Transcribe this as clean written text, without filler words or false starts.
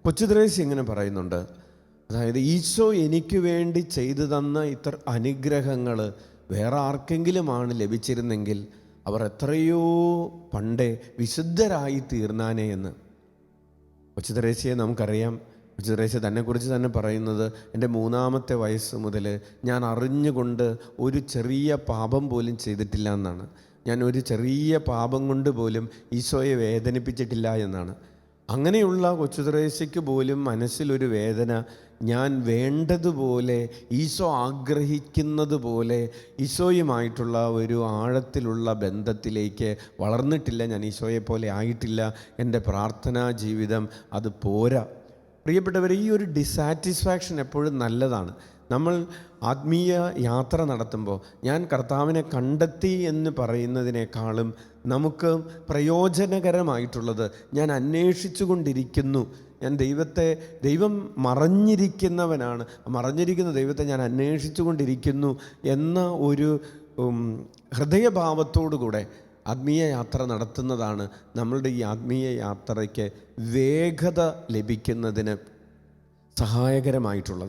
കൊച്ചുത്രേസ്യ ഇങ്ങനെ പറയുന്നുണ്ട്, അതായത് ഈശോ എനിക്ക് വേണ്ടി ചെയ്തു തന്ന ഇത്ര അനുഗ്രഹങ്ങൾ വേറെ ആർക്കെങ്കിലുമാണ് ലഭിച്ചിരുന്നെങ്കിൽ അവർ എത്രയോ പണ്ടേ വിശുദ്ധരായി തീർന്നാനേ എന്ന്. കൊച്ചുത്രേസ്യയെ നമുക്കറിയാം. കൊച്ചുത്രേസ്യ തന്നെക്കുറിച്ച് തന്നെ പറയുന്നത്, എൻ്റെ 3-ാമത്തെ വയസ്സ് മുതൽ ഞാൻ അറിഞ്ഞുകൊണ്ട് ഒരു ചെറിയ പാപം പോലും ചെയ്തിട്ടില്ല എന്നാണ്. ഞാൻ ഒരു ചെറിയ പാപം കൊണ്ട് പോലും ഈശോയെ വേദനിപ്പിച്ചിട്ടില്ല എന്നാണ്. അങ്ങനെയുള്ള കൊച്ചുത്രേസ്യയ്ക്ക് പോലും മനസ്സിലൊരു വേദന, ഞാൻ വേണ്ടതുപോലെ ഈശോ ആഗ്രഹിക്കുന്നത് പോലെ ഈശോയുമായിട്ടുള്ള ഒരു ആഴത്തിലുള്ള ബന്ധത്തിലേക്ക് വളർന്നിട്ടില്ല, ഞാൻ ഈശോയെ പോലെ ആയിട്ടില്ല, എൻ്റെ പ്രാർത്ഥനാ ജീവിതം അത് പോരാ. പ്രിയപ്പെട്ടവർ, ഈ ഒരു ഡിസാറ്റിസ്ഫാക്ഷൻ എപ്പോഴും നല്ലതാണ്. നമ്മൾ ആത്മീയ യാത്ര നടത്തുമ്പോൾ ഞാൻ കർത്താവിനെ കണ്ടെത്തി എന്ന് പറയുന്നതിനേക്കാളും നമുക്ക് പ്രയോജനകരമായിട്ടുള്ളത് ഞാൻ അന്വേഷിച്ചു കൊണ്ടിരിക്കുന്നു, ഞാൻ ദൈവം മറഞ്ഞിരിക്കുന്നവനാണ്, മറഞ്ഞിരിക്കുന്ന ദൈവത്തെ ഞാൻ അന്വേഷിച്ചു കൊണ്ടിരിക്കുന്നു എന്ന ഒരു ഹൃദയഭാവത്തോടുകൂടെ ആത്മീയ യാത്ര നടത്തുന്നതാണ് നമ്മളുടെ ഈ ആത്മീയ യാത്രയ്ക്ക് വേഗത ലഭിക്കുന്നതിന് സഹായകരമായിട്ടുള്ളത്.